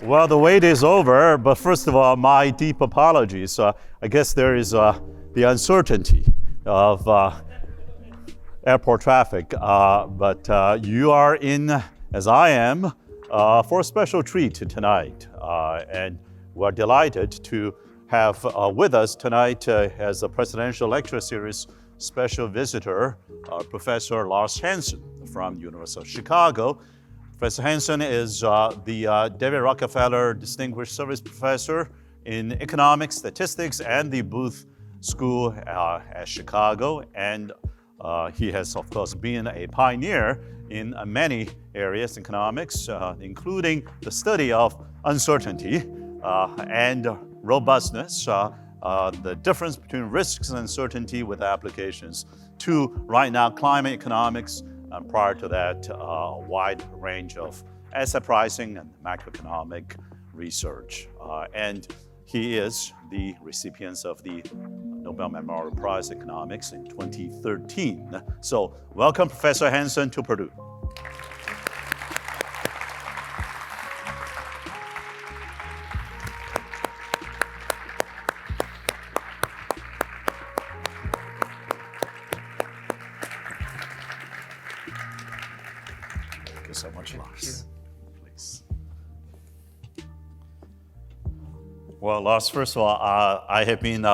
Well, the wait is over, but first of all, my deep apologies. I guess there is the uncertainty of airport traffic, but you are in, as I am, for a special treat tonight. And we're delighted to have with us tonight as a Presidential Lecture Series special visitor, Professor Lars Hansen from the University of Chicago. Professor Hansen is the David Rockefeller Distinguished Service Professor in Economics, Statistics, and the Booth School at Chicago. And he has, of course, been a pioneer in many areas in economics, including the study of uncertainty and robustness, the difference between risks and uncertainty with applications to, right now, climate economics. And prior to that, a wide range of asset pricing and macroeconomic research. And he is the recipient of the Nobel Memorial Prize in Economics in 2013. So welcome, Professor Hansen, to Purdue. Thank you so much, Lars. Please. Well, Lars, first of all, I have been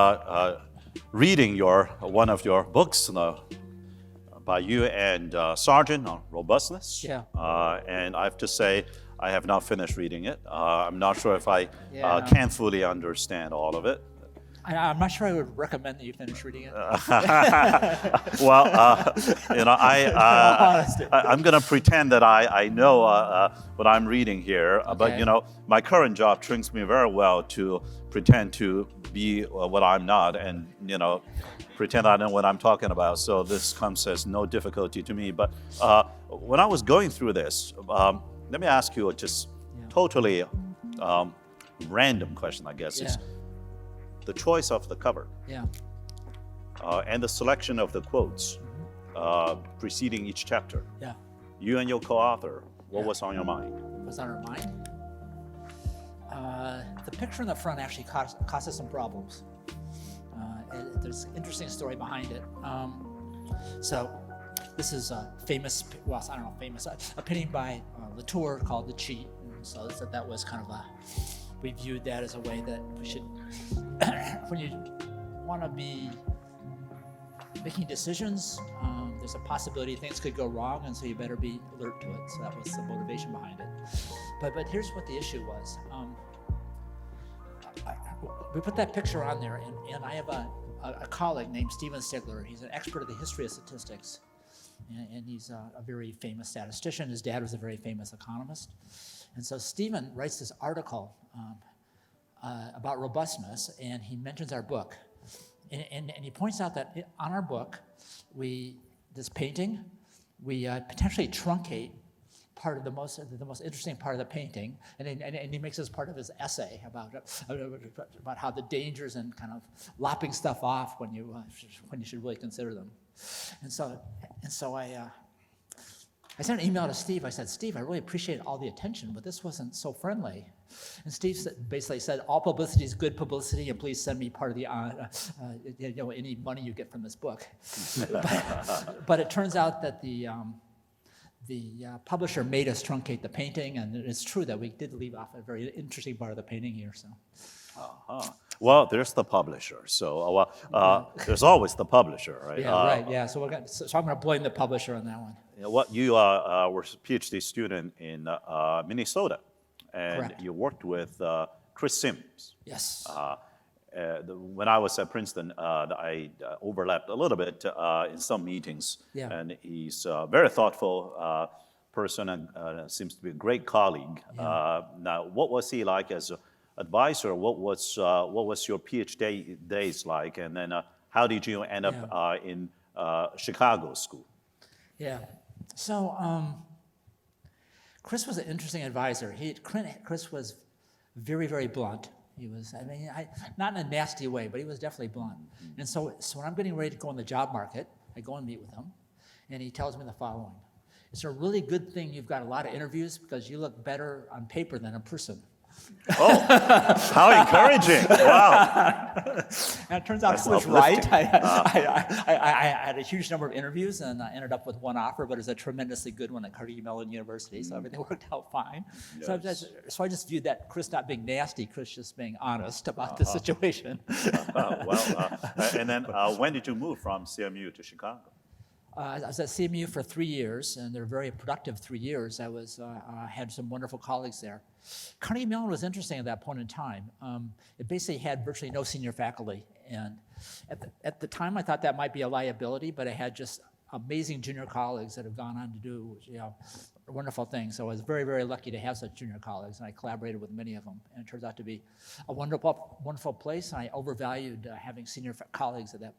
reading one of your books by you and Sargent on robustness. Yeah. And I have to say, I have not finished reading it. I'm not sure if I can fully understand all of it. I'm not sure I would recommend that you finish reading it. Well, I'm going to pretend that I know what I'm reading here, Okay. but my current job trains me very well to pretend to be what I'm not, and pretend I know what I'm talking about. So this comes as no difficulty to me. But when I was going through this, let me ask you a just totally random question, I guess. Yeah. Is the choice of the cover and the selection of the quotes preceding each chapter. Yeah. You and your co-author, what was on your mind? What's on our mind? The picture in the front actually caused us some problems. There's an interesting story behind it. So this is a famous, well, I don't know, famous, a painting by Latour called The Cheat. And so that was kind of we viewed that as a way that we should, when you want to be making decisions, there's a possibility things could go wrong, and so you better be alert to it. So that was the motivation behind it. But here's what the issue was. We put that picture on there, and I have a colleague named Stephen Stigler. He's an expert of the history of statistics, and he's a very famous statistician. His dad was a very famous economist. And so Stephen writes this article about robustness, and he mentions our book. And he points out that on our book, this painting, we potentially truncate part of the most interesting part of the painting, and he makes this part of his essay about how the dangers and kind of lopping stuff off when you should really consider them. And so I sent an email to Steve. I said, Steve, I really appreciate all the attention, but this wasn't so friendly. And Steve basically said, all publicity is good publicity, and please send me part of the any money you get from this book. But it turns out that the publisher made us truncate the painting, and it's true that we did leave off a very interesting part of the painting here. So. Well, there's the publisher. So there's always the publisher, right? Yeah, right. Yeah. So I'm going to blame the publisher on that one. You were a PhD student in Minnesota, and Correct. you worked with Chris Sims. Yes. When I was at Princeton, I overlapped a little bit in some meetings, and he's a very thoughtful person and seems to be a great colleague. Yeah. Now, what was he like as an advisor? What was your PhD days like, and then how did you end up in Chicago school? Yeah. So Chris was an interesting advisor. Chris was very, very blunt. He was, not in a nasty way, but he was definitely blunt. And so when I'm getting ready to go on the job market, I go and meet with him, and he tells me the following. It's a really good thing you've got a lot of interviews because you look better on paper than in person. Oh, how encouraging! Wow. And it turns out That's I was uplifting. right. I had a huge number of interviews and I ended up with one offer, but it was a tremendously good one at Carnegie Mellon University, so everything worked out fine. Yes. So I just viewed that Chris not being nasty, Chris just being honest about the situation. And then when did you move from CMU to Chicago? I was at CMU for 3 years, and they're very productive 3 years. I had some wonderful colleagues there. Carnegie Mellon was interesting at that point in time. It basically had virtually no senior faculty, and at the time I thought that might be a liability, but I had just amazing junior colleagues that have gone on to do wonderful things. So I was very, very lucky to have such junior colleagues, and I collaborated with many of them. And it turns out to be a wonderful place. And I overvalued having senior colleagues at that,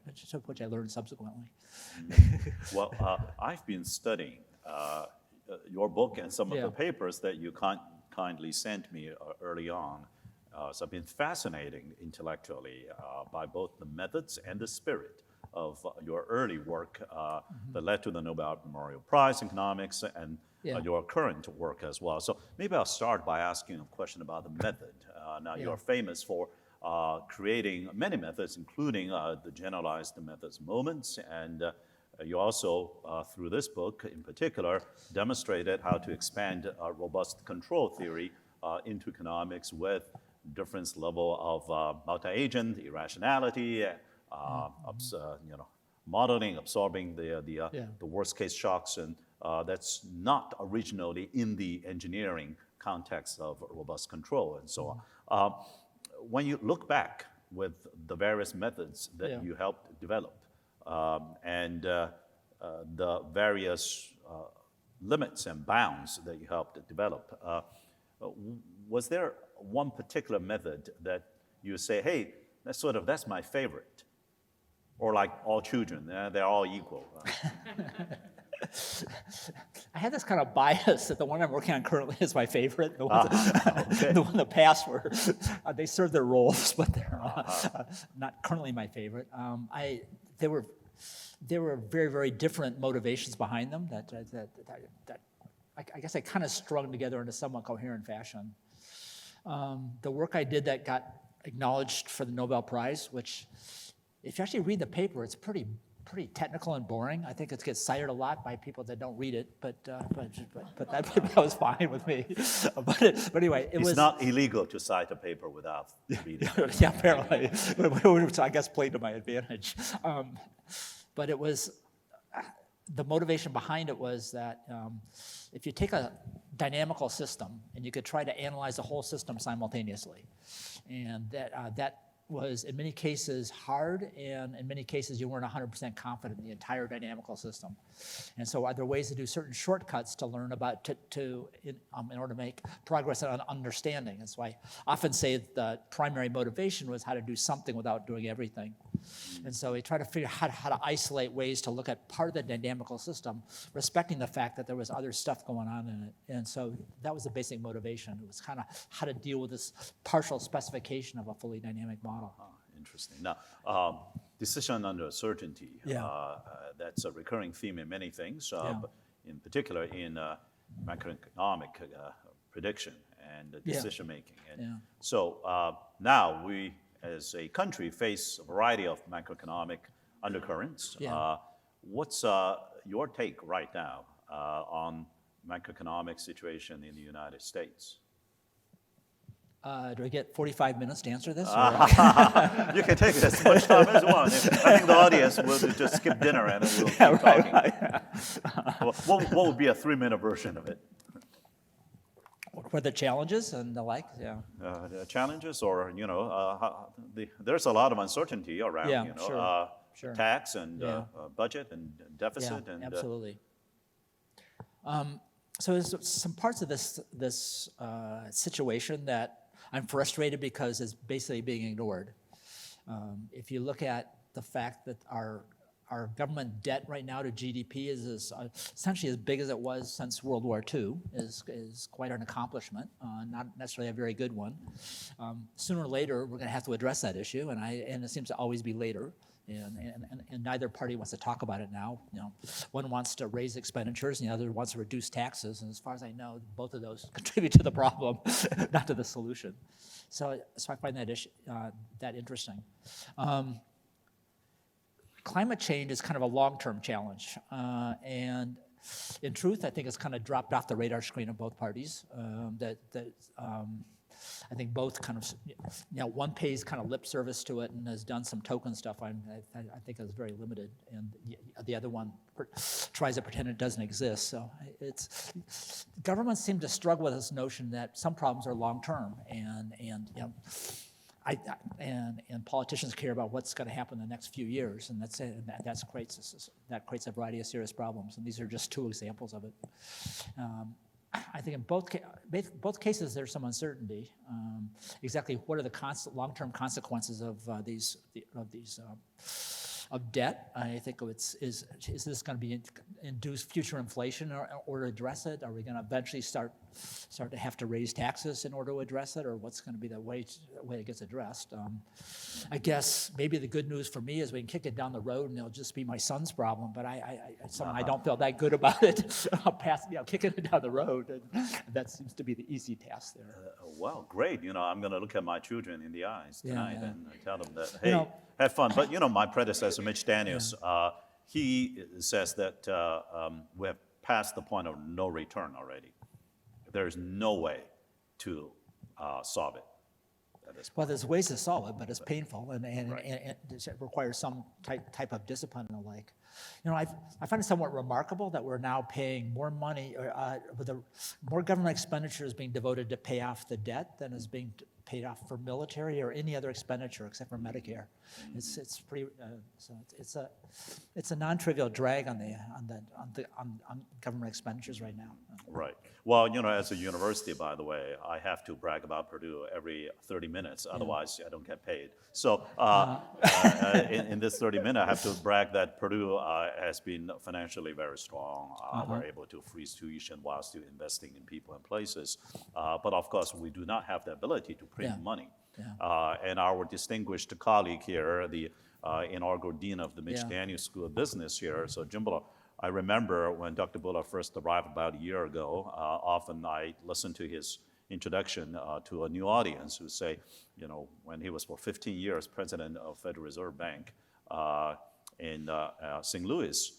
which I learned subsequently. Well, I've been studying your book and some of the papers that you kindly sent me early on. So I've been fascinated intellectually by both the methods and the spirit of your early work that led to the Nobel Memorial Prize in Economics and your current work as well. So maybe I'll start by asking a question about the method. Now, you're famous for creating many methods, including the generalized methods moments, and you also, through this book in particular, demonstrated how to expand robust control theory into economics with difference level of multi-agent irrationality, modeling, absorbing the worst case shocks, and that's not originally in the engineering context of robust control and so on. When you look back with the various methods that you helped develop and the various limits and bounds that you helped develop, was there one particular method that you say, hey, that's my favorite? Or like all children, they're all equal. I had this kind of bias that the one I'm working on currently is my favorite. The one in the past were, they serve their roles, but they're not currently my favorite. There were very, very different motivations behind them that I guess I kind of strung together in a somewhat coherent fashion. The work I did that got acknowledged for the Nobel Prize, which, if you actually read the paper, it's pretty technical and boring. I think it gets cited a lot by people that don't read it, but that was fine with me. But anyway, it's not illegal to cite a paper without reading it. Yeah, apparently, which I guess played to my advantage. But it was, the motivation behind it was that if you take a dynamical system and you could try to analyze the whole system simultaneously, and that was in many cases hard, and in many cases you weren't 100% confident in the entire dynamical system. And so are there ways to do certain shortcuts to learn about, in order to make progress on understanding? That's why I often say the primary motivation was how to do something without doing everything. And so we try to figure out how to isolate ways to look at part of the dynamical system, respecting the fact that there was other stuff going on in it. And so that was the basic motivation. It was kind of how to deal with this partial specification of a fully dynamic model. Interesting. Now, decision under uncertainty, that's a recurring theme in many things, but in particular in macroeconomic prediction and decision making. And so now we, as a country, face a variety of macroeconomic undercurrents. What's your take right now on macroeconomic situation in the United States? Do I get 45 minutes to answer this? You can take as much time as you want. I think the audience will just skip dinner and we'll keep talking. What would be a 3-minute version of it? What were the challenges and the like? The challenges, or there's a lot of uncertainty around. Sure. Tax and budget and deficit. Yeah, absolutely. So there's some parts of this situation that I'm frustrated because it's basically being ignored. If you look at the fact that our government debt right now to GDP is essentially as big as it was since World War II, is quite an accomplishment, not necessarily a very good one. Sooner or later, we're going to have to address that issue, and it seems to always be later. And neither party wants to talk about it now. One wants to raise expenditures, and the other wants to reduce taxes. And as far as I know, both of those contribute to the problem, not to the solution. So I find that interesting. Climate change is kind of a long-term challenge, and in truth, I think it's kind of dropped off the radar screen of both parties. I think both kind of, one pays kind of lip service to it and has done some token stuff. I think is very limited, and the other one tries to pretend it doesn't exist. So governments seem to struggle with this notion that some problems are long-term, and politicians care about what's going to happen in the next few years, and that creates a variety of serious problems. And these are just two examples of it. I think in both cases there's some uncertainty. Exactly what are the long-term consequences of debt? I think is this going to induce future inflation or address it? Are we going to eventually start to have to raise taxes in order to address it, or what's going to be the way it gets addressed? I guess maybe the good news for me is we can kick it down the road and it'll just be my son's problem. But I don't feel that good about it. Kicking it down the road, and that seems to be the easy task there. Well, great. I'm going to look at my children in the eyes tonight and tell them that, hey, have fun. But my predecessor, Mitch Daniels, he says that we have passed the point of no return already. There is no way to solve it at this point. Well, there's ways to solve it, but it's painful and it requires some type of discipline and the like. I find it somewhat remarkable that we're now paying more money, more government expenditures being devoted to pay off the debt than is being paid off for military or any other expenditure except for Medicare. It's pretty. So it's a non-trivial drag on government expenditures right now. Right. Well, as a university, by the way, I have to brag about Purdue every 30 minutes. Otherwise, I don't get paid. So in this 30 minutes, I have to brag that Purdue has been financially very strong. We're able to freeze tuition while still investing in people and places. But of course, we do not have the ability to print money. And our distinguished colleague here, the inaugural dean of the Mitch Daniels School of Business here, so Jim Buller, I remember when Dr. Buller first arrived about a year ago, often I listened to his introduction to a new audience who say, when he was for 15 years president of Federal Reserve Bank in St. Louis,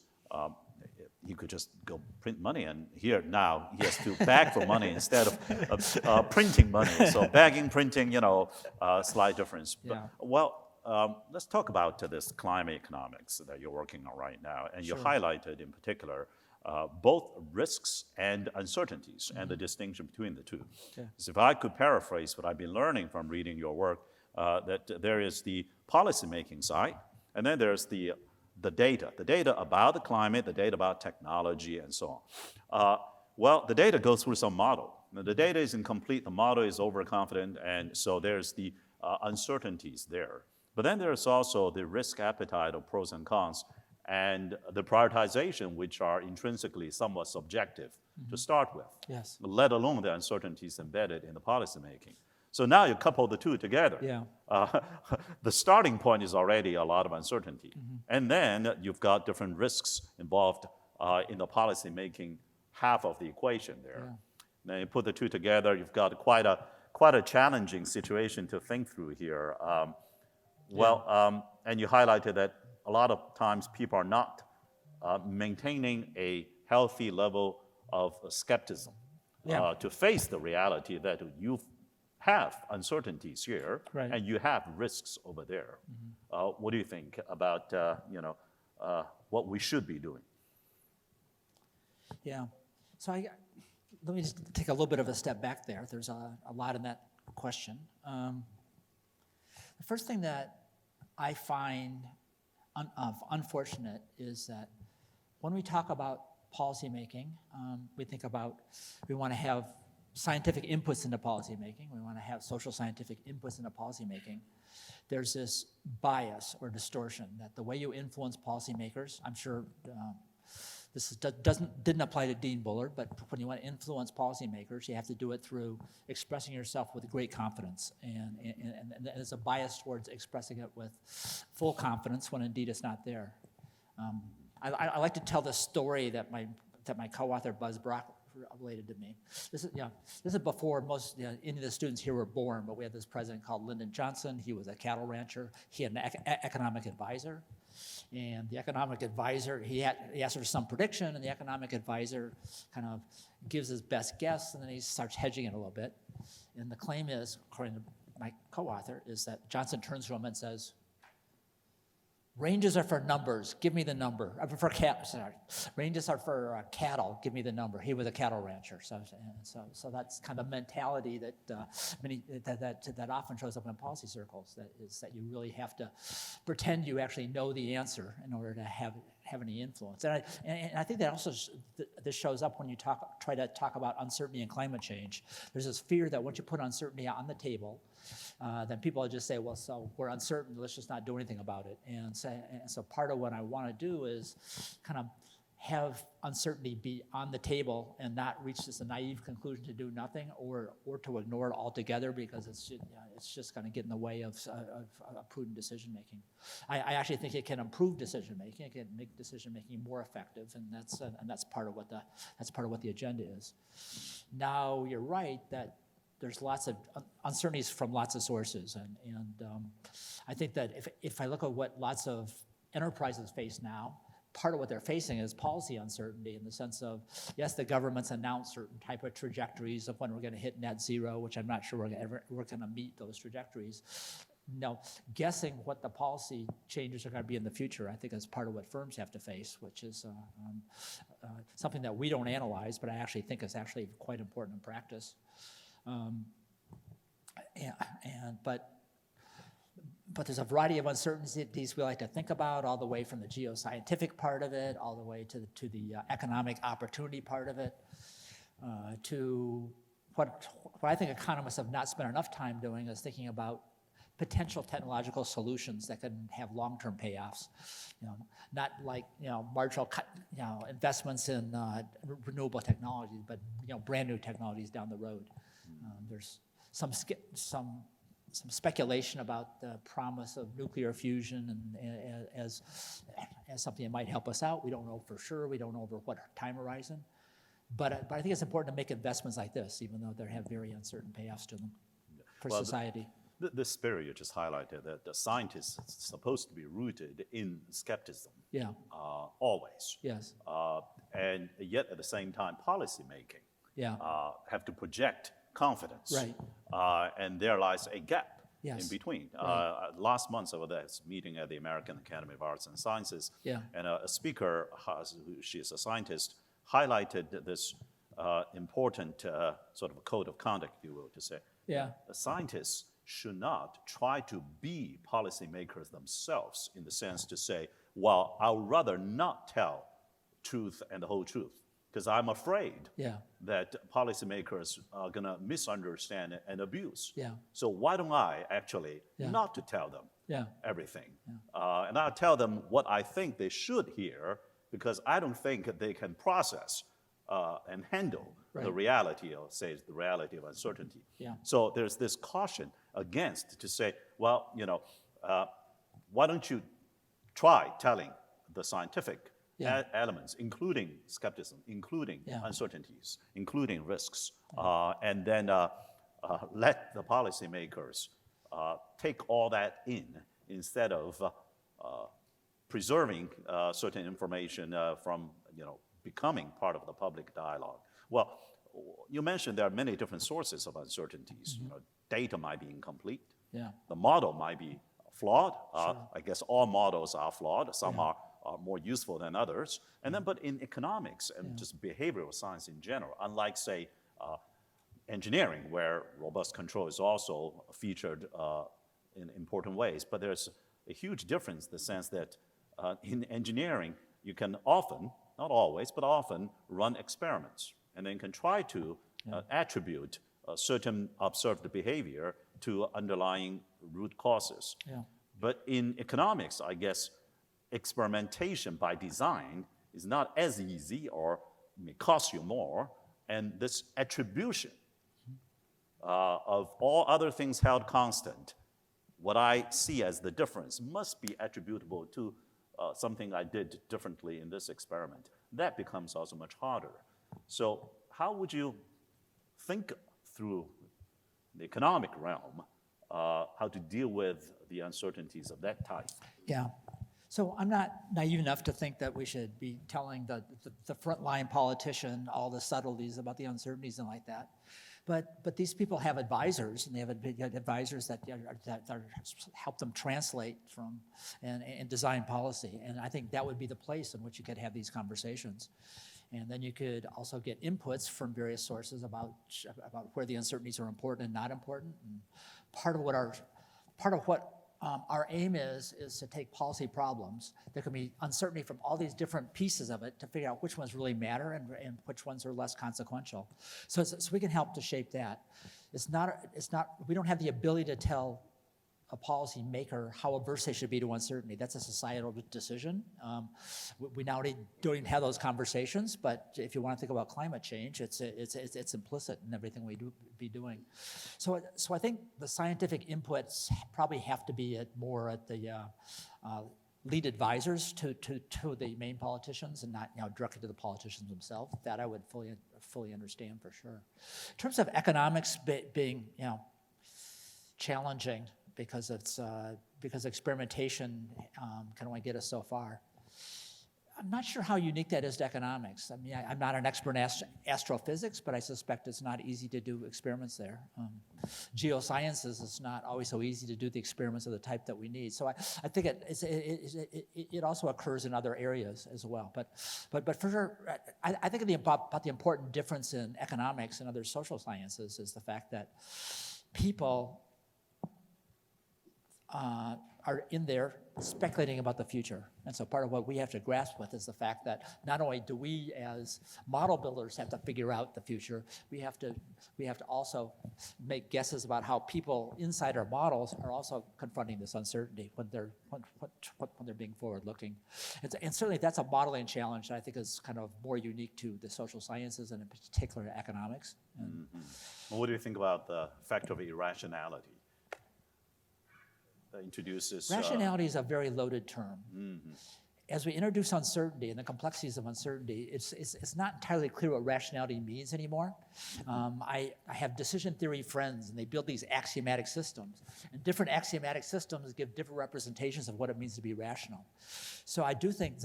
he could just go print money, and here now he has to beg for money instead of printing money. So begging, printing, slight difference. Yeah. But, let's talk about this climate economics that you're working on right now, and you highlighted in particular both risks and uncertainties and the distinction between the two. So if I could paraphrase what I've been learning from reading your work, that there is the policymaking side, and then there's the data about the climate, the data about technology, and so on. Well, the data goes through some model. Now, the data is incomplete, the model is overconfident, and so there's the uncertainties there. But then there's also the risk appetite of pros and cons, and the prioritization, which are intrinsically somewhat subjective to start with, let alone the uncertainties embedded in the policymaking. So now you couple the two together. The starting point is already a lot of uncertainty. And then you've got different risks involved in the policymaking half of the equation there. Then you put the two together, you've got quite a challenging situation to think through here. And you highlighted that a lot of times people are not maintaining a healthy level of skepticism to face the reality that you have uncertainties here and you have risks over there. What do you think about what we should be doing? So let me just take a little bit of a step back there. There's a lot in that question. The first thing that I find unfortunate is that when we talk about policymaking, we want to have scientific inputs into policymaking. We want to have social scientific inputs into policymaking. There's this bias or distortion that the way you influence policymakers, I'm sure This didn't apply to Dean Bullard, but when you want to influence policymakers, you have to do it through expressing yourself with great confidence, and there's a bias towards expressing it with full confidence when indeed it's not there. I like to tell the story that my co-author Buzz Brock related to me. This is before any of the students here were born, but we had this president called Lyndon Johnson. He was a cattle rancher. He had an economic advisor. And the economic advisor, he asked for some prediction, and the economic advisor kind of gives his best guess, and then he starts hedging it a little bit. And the claim is, according to my co-author, is that Johnson turns to him and says, ranges are for numbers, give me the number. Ranges are for cattle, give me the number. He was a cattle rancher, so that's kind of mentality that that often shows up in policy circles. That you really have to pretend you actually know the answer in order to have any influence. And I think that also this shows up when you try to talk about uncertainty and climate change. There's this fear that once you put uncertainty on the table, then people just say, well, so we're uncertain, let's just not do anything about it. And so part of what I want to do is kind of have uncertainty be on the table and not reach this naive conclusion to do nothing or to ignore it altogether because it's just going to get in the way of prudent decision making. I actually think it can improve decision making. It can make decision making more effective, and that's part of what the agenda is. Now you're right that there's lots of uncertainties from lots of sources, and I think that if I look at what lots of enterprises face now, part of what they're facing is policy uncertainty in the sense of, yes, the government's announced certain type of trajectories of when we're going to hit net zero, which I'm not sure we're going to meet those trajectories. Now, guessing what the policy changes are going to be in the future, I think is part of what firms have to face, which is something that we don't analyze, but I actually think is actually quite important in practice. But there's a variety of uncertainties we like to think about, all the way from the geoscientific part of it, all the way to the economic opportunity part of it, to what I think economists have not spent enough time doing is thinking about potential technological solutions that can have long-term payoffs. Not like marginal investments in renewable technologies, but brand new technologies down the road. There's some speculation about the promise of nuclear fusion and as something that might help us out. We don't know for sure. We don't know over what time horizon. But I think it's important to make investments like this, even though they have very uncertain payoffs to them for society. The spirit you just highlighted, that the scientists is supposed to be rooted in skepticism. Yeah. Always. Yes. And yet at the same time, policymaking. Yeah. Have to project confidence. Right. And there lies a gap yes. in between. Right. Last month over there, meeting at the American Academy of Arts and Sciences, yeah. and a speaker, she is a scientist, highlighted this important sort of a code of conduct, if you will, to say, yeah. the scientists should not try to be policymakers themselves in the sense to say, well, I would rather not tell truth and the whole truth, because I'm afraid yeah. that policymakers are going to misunderstand and abuse. Yeah. So why don't I actually yeah. not to tell them yeah. everything? Yeah. And I'll tell them what I think they should hear, because I don't think they can process and handle right. the reality, or say the reality of uncertainty. Yeah. So there's this caution against to say, well, why don't you try telling the scientific yeah. elements, including skepticism, including yeah. uncertainties, including risks, and then let the policymakers take all that in instead of preserving certain information from becoming part of the public dialogue. Well, you mentioned there are many different sources of uncertainties. Mm-hmm. Data might be incomplete. Yeah. The model might be flawed. Sure. I guess all models are flawed. Some yeah. are more useful than others. And then, but in economics and yeah. just behavioral science in general, unlike, say, engineering, where robust control is also featured in important ways, but there's a huge difference in the sense that in engineering, you can often, not always, but often run experiments, and then can try to attribute certain observed behavior to underlying root causes. Yeah. But in economics, I guess, experimentation by design is not as easy or may cost you more. And this attribution of all other things held constant, what I see as the difference must be attributable to something I did differently in this experiment. That becomes also much harder. So how would you think through the economic realm how to deal with the uncertainties of that type? Yeah. So I'm not naive enough to think that we should be telling the frontline politician all the subtleties about the uncertainties and like that. But these people have advisors, and they have advisors that help them translate from and design policy. And I think that would be the place in which you could have these conversations. And then you could also get inputs from various sources about where the uncertainties are important and not important. And part of what our aim is to take policy problems. There can be uncertainty from all these different pieces of it to figure out which ones really matter and which ones are less consequential. So we can help to shape that. We don't have the ability to tell a policy maker how averse they should be to uncertainty. That's a societal decision. We now don't even have those conversations, but if you want to think about climate change, it's implicit in everything we be doing. So I think the scientific inputs probably have to be more at the lead advisors to the main politicians, and not directly to the politicians themselves. That I would fully understand for sure. In terms of economics being challenging, because experimentation can only get us so far. I'm not sure how unique that is to economics. I mean, I'm not an expert in astrophysics, but I suspect it's not easy to do experiments there. Geosciences, it's not always so easy to do the experiments of the type that we need. So I think it also occurs in other areas as well. But for sure, I think about the important difference in economics and other social sciences is the fact that people are in there speculating about the future. And so part of what we have to grasp with is the fact that not only do we as model builders have to figure out the future, we have to also make guesses about how people inside our models are also confronting this uncertainty when they're being forward-looking. And certainly that's a modeling challenge that I think is kind of more unique to the social sciences and in particular economics. Well, what do you think about the factor of irrationality? Introduces rationality is a very loaded term. As we introduce uncertainty and the complexities of uncertainty, it's not entirely clear what rationality means anymore. I have decision theory friends, and they build these axiomatic systems. And different axiomatic systems give different representations of what it means to be rational. So I do think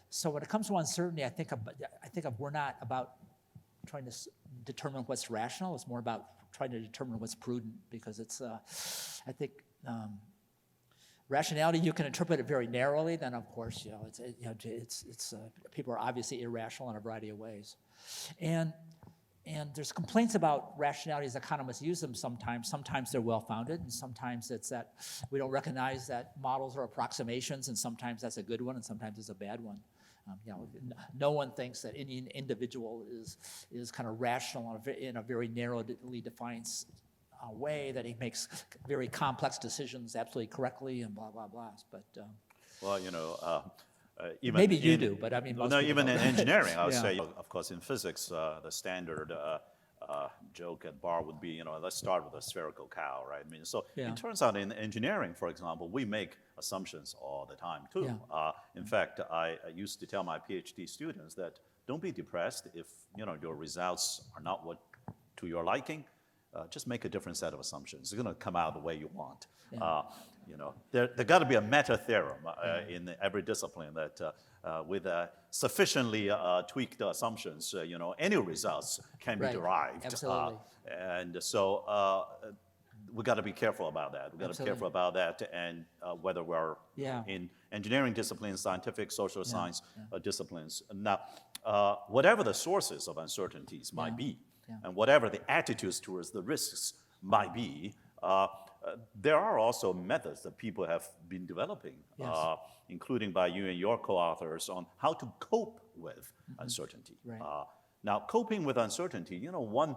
so when it comes to uncertainty, I think we're not about trying to determine what's rational. It's more about trying to determine what's prudent, because it's I think. Rationality, you can interpret it very narrowly. Then, of course, people are obviously irrational in a variety of ways, and there's complaints about rationality as economists use them sometimes. Sometimes they're well-founded, and sometimes it's that we don't recognize that models are approximations, and sometimes that's a good one, and sometimes it's a bad one. No one thinks that any individual is kind of rational in a very narrowly defined way, that he makes very complex decisions absolutely correctly and blah, blah, blah. But well, even maybe you do, but I mean, most people even don't. in engineering, I would say, of course, in physics, the standard joke at bar would be, let's start with a spherical cow, right? I mean, so it turns out in engineering, for example, we make assumptions all the time too. In fact, I used to tell my PhD students that don't be depressed if your results are not to your liking. Just make a different set of assumptions. It's going to come out the way you want. There got to be a meta theorem in every discipline that with sufficiently tweaked assumptions, any results can be derived. Absolutely. And so we got to be careful about that. We got to be careful about that, and whether we're in engineering disciplines, scientific, social science disciplines. Now, whatever the sources of uncertainties might be, and whatever the attitudes towards the risks might be, there are also methods that people have been developing, including by you and your co-authors, on how to cope with uncertainty. Right. Now, coping with uncertainty, one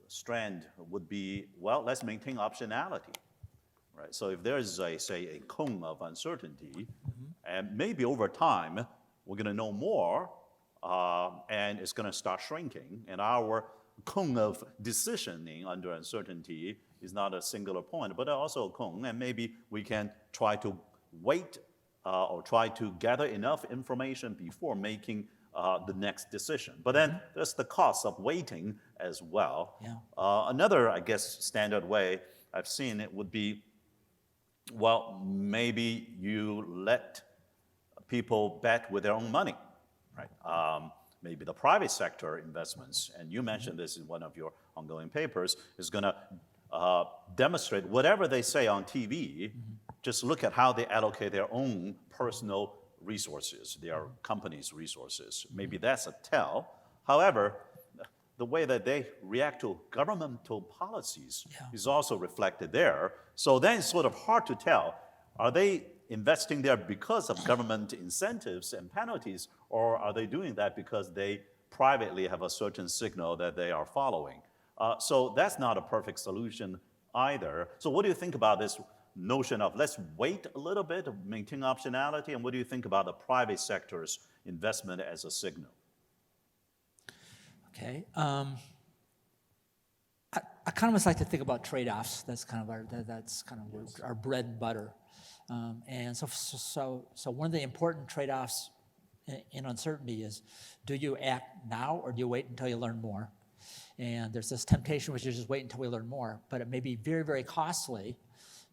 strand would be, well, let's maintain optionality, right? So if there is, say, a cone of uncertainty, and maybe over time, we're going to know more, and it's going to start shrinking. And our cone of decisioning under uncertainty is not a singular point, but also a cone. And maybe we can try to wait or try to gather enough information before making the next decision. But then there's the cost of waiting as well. Yeah. Another, I guess, standard way I've seen it would be, well, maybe you let people bet with their own money, right? Maybe the private sector investments, and you mentioned this in one of your ongoing papers, is going to demonstrate whatever they say on TV, just look at how they allocate their own personal resources, their company's resources. Maybe that's a tell. However, the way that they react to governmental policies is also reflected there. So then it's sort of hard to tell, are they investing there because of government incentives and penalties, or are they doing that because they privately have a certain signal that they are following? So that's not a perfect solution either. So what do you think about this notion of let's wait a little bit, maintain optionality, and what do you think about the private sector's investment as a signal? Okay. Economists like to think about trade-offs. That's kind of our bread and butter. And so one of the important trade-offs in uncertainty is, do you act now or do you wait until you learn more? And there's this temptation which is just wait until we learn more, but it may be very, very costly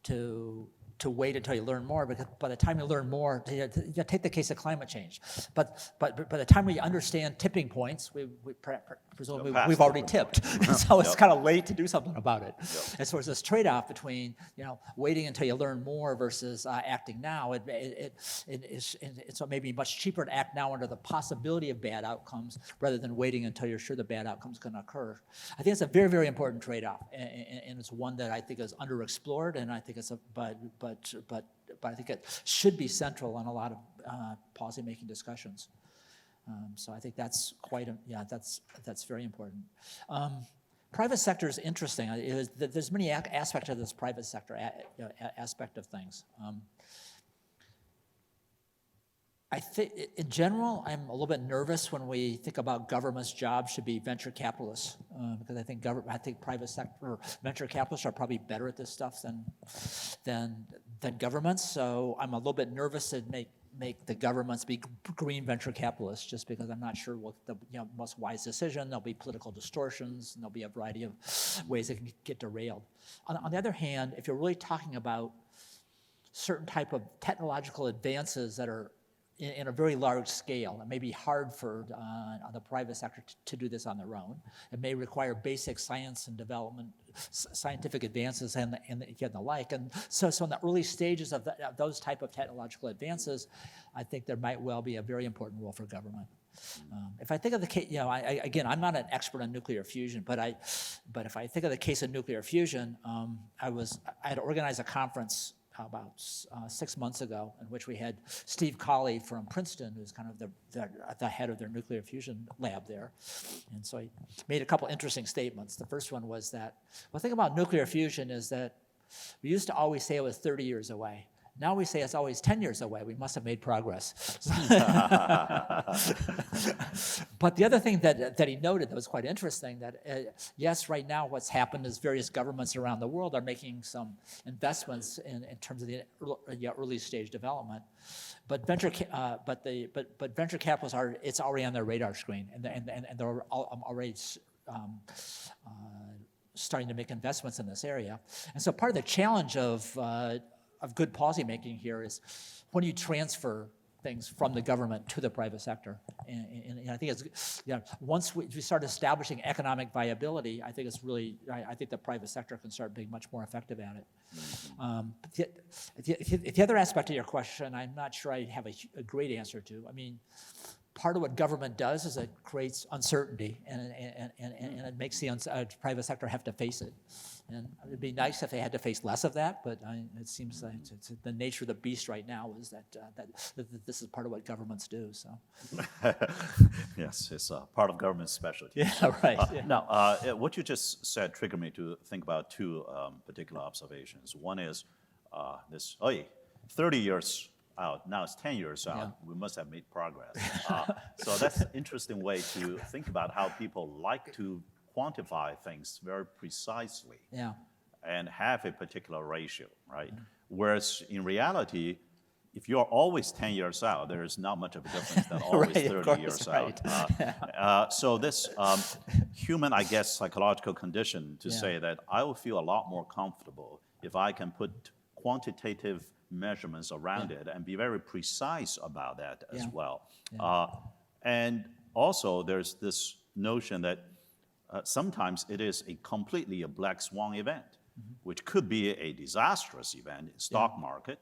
to wait until you learn more, because by the time you learn more, take the case of climate change. But by the time we understand tipping points, presumably we've already tipped. So it's kind of late to do something about it. And so there's this trade-off between waiting until you learn more versus acting now. So it may be much cheaper to act now under the possibility of bad outcomes rather than waiting until you're sure the bad outcome's going to occur. I think it's a very, very important trade-off, and it's one that I think is underexplored, and I think it's but I think it should be central in a lot of policymaking discussions. So I think that's that's very important. Private sector is interesting. There's many aspects of this private sector aspect of things. I think, in general, I'm a little bit nervous when we think about government's job should be venture capitalists, because I think private sector venture capitalists are probably better at this stuff than governments. So I'm a little bit nervous to make the governments be green venture capitalists, just because I'm not sure what the most wise decision. There'll be political distortions, and there'll be a variety of ways it can get derailed. On the other hand, if you're really talking about certain type of technological advances that are in a very large scale, it may be hard for the private sector to do this on their own. It may require basic science and development, scientific advances and the like. And so in the early stages of those type of technological advances, I think there might well be a very important role for government. If I think of the case, again, I'm not an expert on nuclear fusion, but if I think of the case of nuclear fusion, I had organized a conference about 6 months ago, in which we had Steve Colley from Princeton, who's kind of the head of their nuclear fusion lab there. And so he made a couple interesting statements. The first one was that, the thing about nuclear fusion is that we used to always say it was 30 years away. Now we say it's always 10 years away. We must have made progress. But the other thing that he noted that was quite interesting, that yes, right now what's happened is various governments around the world are making some investments in terms of the early stage development. But venture capitalists it's already on their radar screen, and they're already starting to make investments in this area. And so part of the challenge of good policymaking here is when you transfer things from the government to the private sector. And I think it's, once we start establishing economic viability, I think it's really, I think the private sector can start being much more effective at it. The other aspect of your question, I'm not sure I have a great answer to. I mean, part of what government does is it creates uncertainty, and it makes the private sector have to face it. And it'd be nice if they had to face less of that, but it seems like it's the nature of the beast right now is that this is part of what governments do. So, yes, it's part of government's specialty. Yeah, right. Yeah. Now, what you just said triggered me to think about two particular observations. One is this 30 years out. Now it's 10 years out. We must have made progress. So that's an interesting way to think about how people like to quantify things very precisely and have a particular ratio, right? Whereas in reality, if you're always 10 years out, there's not much of a difference than always 30 years out. So this human, I guess, psychological condition to say that I will feel a lot more comfortable if I can put quantitative measurements around it and be very precise about that as well. And also there's this notion that sometimes it is a black swan event, which could be a disastrous event in stock market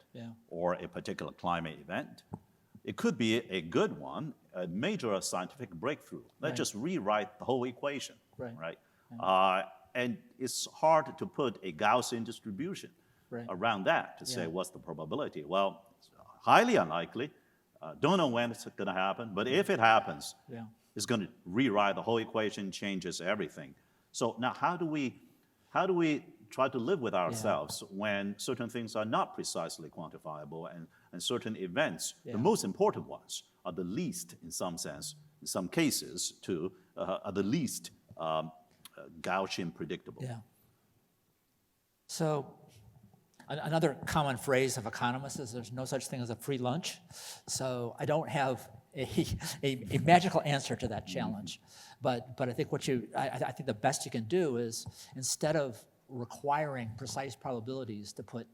or a particular climate event. It could be a good one, a major scientific breakthrough. Let's just rewrite the whole equation, right? And it's hard to put a Gaussian distribution around that to say what's the probability. Well, it's highly unlikely. Don't know when it's going to happen, but if it happens, it's going to rewrite the whole equation, changes everything. So now how do we try to live with ourselves when certain things are not precisely quantifiable and certain events, the most important ones, are the least, in some sense, in some cases too, are the least Gaussian predictable. So another common phrase of economists is there's no such thing as a free lunch. So I don't have a magical answer to that challenge. But I think I think the best you can do is, instead of requiring precise probabilities to put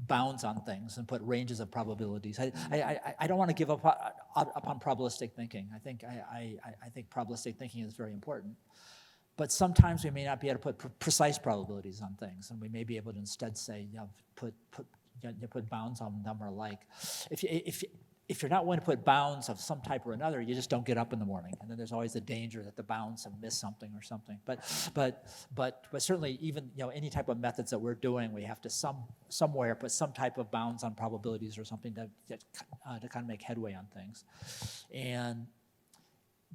bounds on things and put ranges of probabilities, I don't want to give up on probabilistic thinking. I think probabilistic thinking is very important. But sometimes we may not be able to put precise probabilities on things, and we may be able to instead say, put bounds on them or like. If you're not willing to put bounds of some type or another, you just don't get up in the morning, and then there's always the danger that the bounds have missed something or something. But certainly, even any type of methods that we're doing, we have to somewhere put some type of bounds on probabilities or something to kind of make headway on things,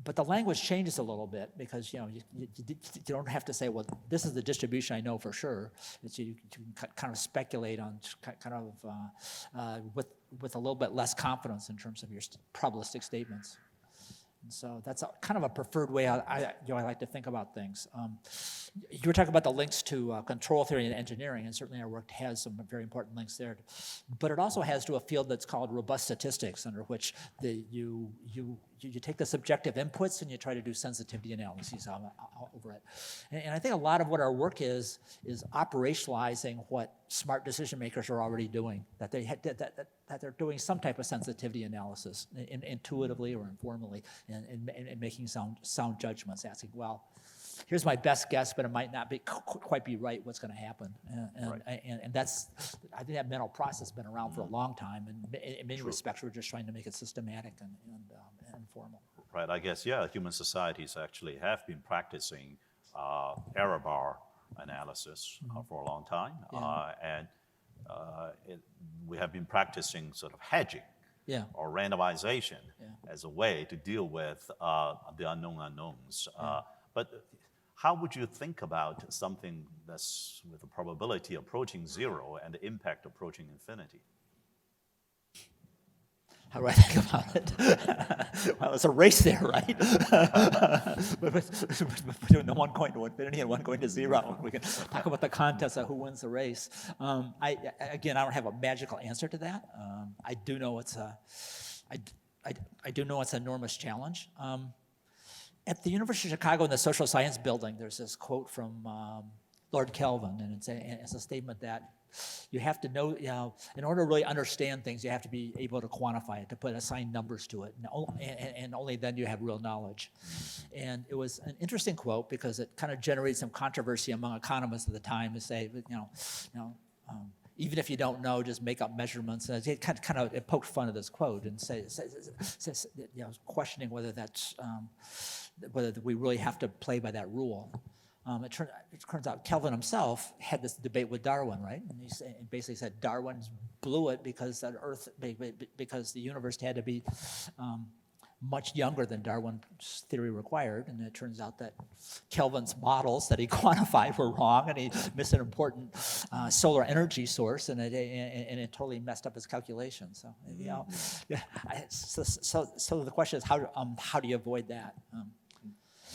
But the language changes a little bit because you don't have to say, well, this is the distribution I know for sure. You can kind of speculate on with a little bit less confidence in terms of your probabilistic statements. And so that's kind of a preferred way I like to think about things. You were talking about the links to control theory and engineering, and certainly our work has some very important links there. But it also has to a field that's called robust statistics, under which you take the subjective inputs and you try to do sensitivity analyses over it. And I think a lot of what our work is operationalizing what smart decision makers are already doing, that they're doing some type of sensitivity analysis intuitively or informally, and making sound judgments, asking, well, here's my best guess, but it might not quite be right what's going to happen. And that's, I think that mental process has been around for a long time, and in many respects, we're just trying to make it systematic and formal. Right, I guess, human societies actually have been practicing error bar analysis for a long time. And we have been practicing sort of hedging or randomization as a way to deal with the unknown unknowns. But how would you think about something that's with a probability approaching zero and the impact approaching infinity? How do I think about it? Well, it's a race there, right? Between the one going to infinity and one going to zero. We can talk about the contest of who wins the race. I don't have a magical answer to that. I do know it's an enormous challenge. At the University of Chicago in the Social Science Building, there's this quote from Lord Kelvin, and it's a statement that you have to know, in order to really understand things, you have to be able to quantify it, to assign numbers to it, and only then you have real knowledge. And it was an interesting quote because it kind of generated some controversy among economists at the time to say, even if you don't know, just make up measurements. And it poked fun at this quote and says questioning whether whether we really have to play by that rule. It turns out Kelvin himself had this debate with Darwin, right? And he basically said Darwin blew it because because the universe had to be much younger than Darwin's theory required, and it turns out that Kelvin's models that he quantified were wrong, and he missed an important solar energy source, and it totally messed up his calculations. So, you know, so the question is, how do you avoid that?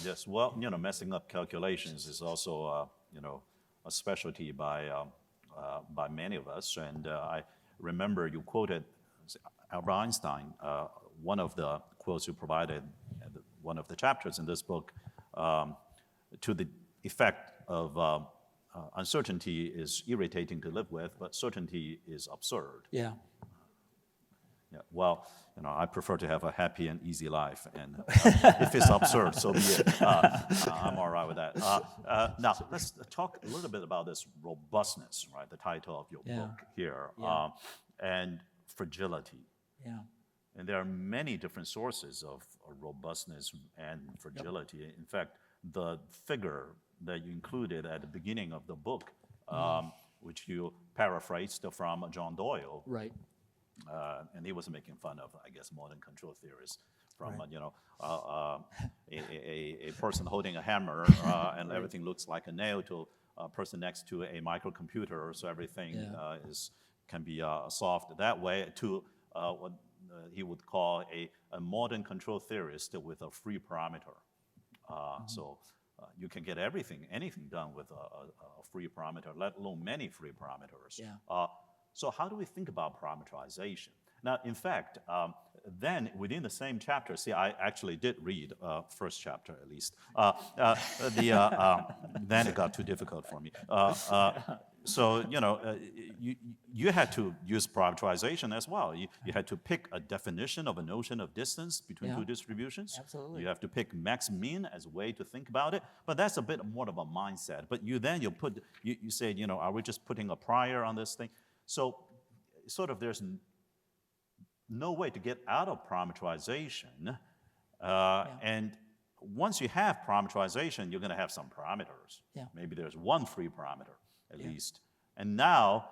Yes, well, you know, messing up calculations is also, you know, a specialty by many of us. And I remember you quoted Albert Einstein, one of the quotes you provided, one of the chapters in this book, to the effect of uncertainty is irritating to live with, but certainty is absurd. Yeah. Yeah, well, you know, I prefer to have a happy and easy life, and if it's absurd, so be it. I'm all right with that. Now, let's talk a little bit about this robustness, right? The title of your book here, and fragility. Yeah. And there are many different sources of robustness and fragility. Yep. In fact, the figure that you included at the beginning of the book, which you paraphrased from John Doyle. Right. And he was making fun of, I guess, modern control theorists from, right. You know, a person holding a hammer and right. Everything looks like a nail to a person next to a microcomputer, so everything can be solved that way, to what he would call a modern control theorist with a free parameter. So you can get anything done with a free parameter, let alone many free parameters. Yeah. So how do we think about parameterization? Now, in fact, then within the same chapter, see, I actually did read first chapter at least. Then it got too difficult for me. So, you know, you had to use parameterization as well. You had to pick a definition of a notion of distance between two distributions. Absolutely. You have to pick max-min as a way to think about it. But that's a bit more of a mindset. But you say, you know, are we just putting a prior on this thing? So sort of there's no way to get out of parameterization. And once you have parameterization, you're going to have some parameters. Yeah. Maybe there's one free parameter at least. And now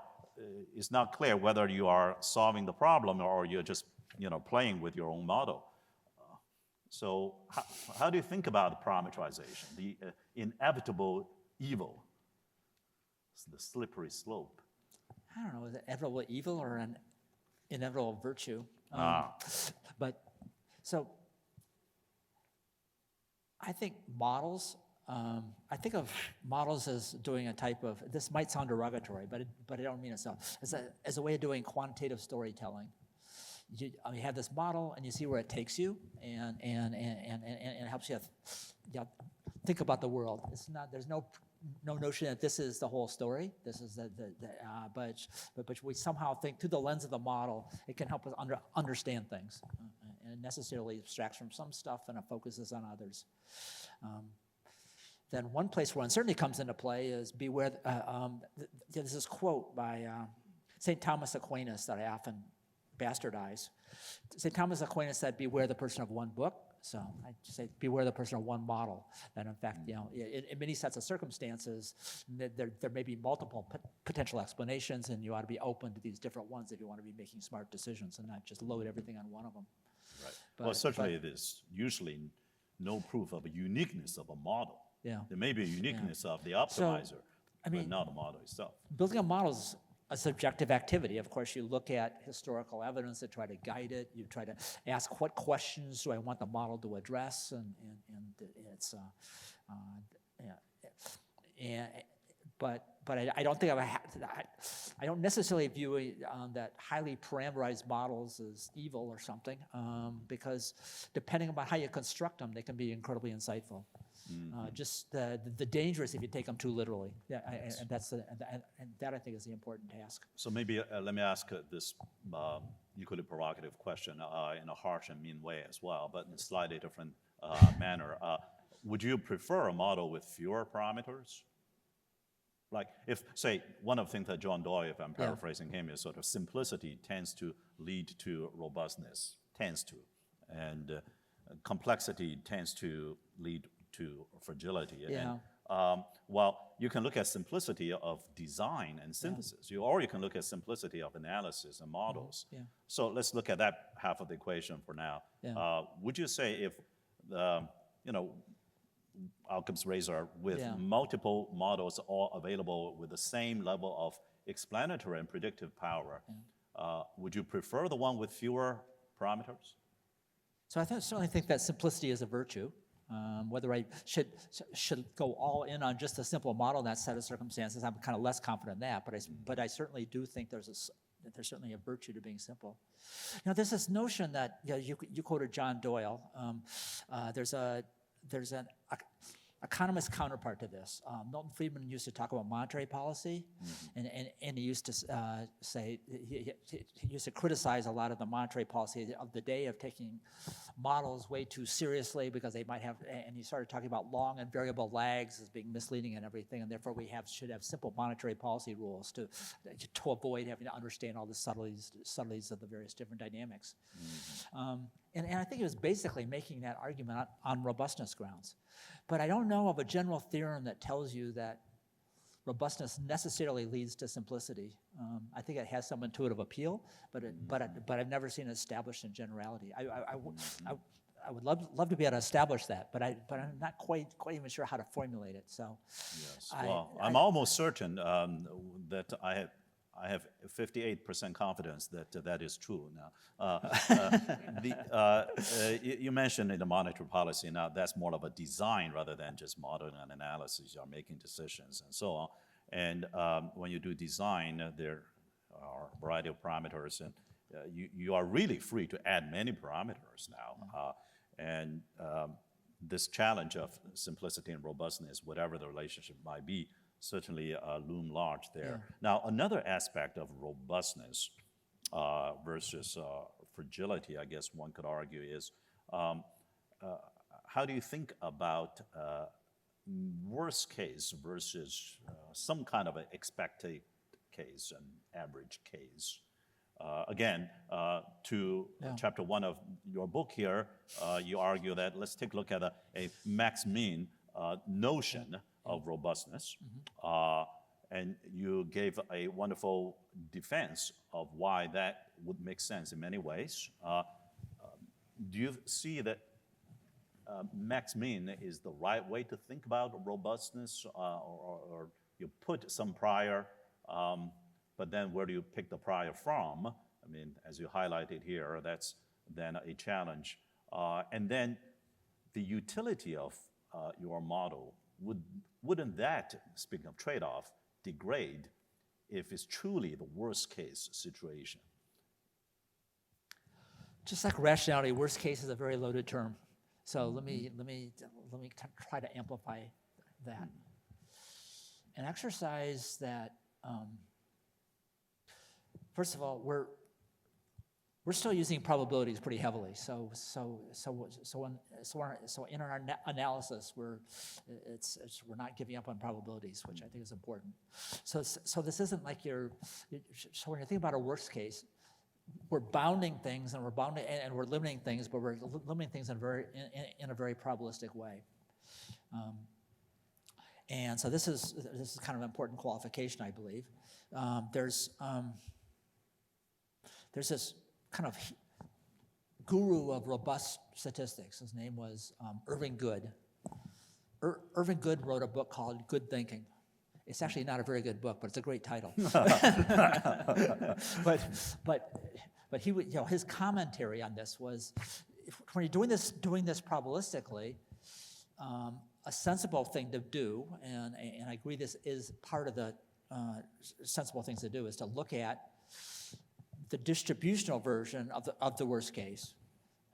it's not clear whether you are solving the problem or you're just, you know, playing with your own model. So how do you think about parameterization, the inevitable evil, the slippery slope? I don't know, is it inevitable evil or an inevitable virtue? But so I think models, I think of models as doing a type of, this might sound derogatory, but I don't mean it so, as a way of doing quantitative storytelling. You have this model and you see where it takes you and it helps you think about the world. It's not, there's no notion that this is the whole story. This is but we somehow think through the lens of the model, it can help us understand things. And it necessarily abstracts from some stuff and it focuses on others. Then one place where uncertainty comes into play is beware. There's this quote by St. Thomas Aquinas that I often bastardize. St. Thomas Aquinas said, beware the person of one book. So I say, beware the person of one model. And in fact, you know, in many sets of circumstances, there may be multiple potential explanations, and you ought to be open to these different ones if you want to be making smart decisions and not just load everything on one of them. Right. Well, certainly there's usually no proof of a uniqueness of a model. Yeah. There may be a uniqueness of the optimizer, but not the model itself. Building a model is a subjective activity. Of course, you look at historical evidence to try to guide it. You try to ask, what questions do I want the model to address? And it's but I don't think I don't necessarily view that highly parameterized models as evil or something, because depending on how you construct them, they can be incredibly insightful. Just the danger is if you take them too literally. Yeah, and that I think is the important task. So maybe let me ask this equally provocative question in a harsh and mean way as well, but in a slightly different manner. Would you prefer a model with fewer parameters? Like if, say, one of the things that John Doyle, if I'm paraphrasing him, is sort of simplicity tends to lead to robustness, and complexity tends to lead to fragility. Yeah. Well, you can look at simplicity of design and synthesis, or you can look at simplicity of analysis and models. Yeah. So let's look at that half of the equation for now. Yeah. Would you say if Occam's razor with multiple models all available with the same level of explanatory and predictive power, would you prefer the one with fewer parameters? So I certainly think that simplicity is a virtue. Whether I should go all in on just a simple model in that set of circumstances, I'm kind of less confident in that. But I certainly do think there's certainly a virtue to being simple. There's this notion that you quoted John Doyle. There's an economist counterpart to this. Milton Friedman used to talk about monetary policy, and he used to say he used to criticize a lot of the monetary policy of the day of taking models way too seriously because they might have, and he started talking about long and variable lags as being misleading and everything, and therefore we should have simple monetary policy rules to avoid having to understand all the subtleties of the various different dynamics. And I think he was basically making that argument on robustness grounds. But I don't know of a general theorem that tells you that robustness necessarily leads to simplicity. I think it has some intuitive appeal, but I've never seen it established in generality. I would love to be able to establish that, but I'm not quite even sure how to formulate it. So, yes. I'm almost certain that I have 58% confidence that that is true now. You mentioned in the monetary policy, now that's more of a design rather than just modeling and analysis. You are making decisions and so on. And when you do design, there are a variety of parameters, and you are really free to add many parameters now. This challenge of simplicity and robustness, whatever the relationship might be, certainly loom large there. Yeah. Now, another aspect of robustness versus fragility, I guess one could argue, is how do you think about worst case versus some kind of an expected case, an average case? Again, to chapter 1 of your book here, you argue that let's take a look at a max-mean notion of robustness, and you gave a wonderful defense of why that would make sense in many ways. Do you see that max-mean is the right way to think about robustness, or you put some prior, but then where do you pick the prior from? I mean, as you highlighted here, that's then a challenge. And then the utility of your model, wouldn't that, speaking of trade-off, degrade if it's truly the worst case situation? Just like rationality, worst case is a very loaded term. So let me try to amplify that. An exercise that, first of all, we're still using probabilities pretty heavily. So in our analysis, we're not giving up on probabilities, which I think is important. So this isn't like so when you're thinking about a worst case, we're bounding things and we're limiting things, but we're limiting things in a very probabilistic way. And so this is kind of an important qualification, I believe. There's this kind of guru of robust statistics. His name was Irving Good. Irving Good wrote a book called Good Thinking. It's actually not a very good book, but it's a great title. but he would, his commentary on this was, when you're doing this probabilistically, a sensible thing to do, and I agree this is part of the sensible things to do, is to look at the distributional version of the worst case.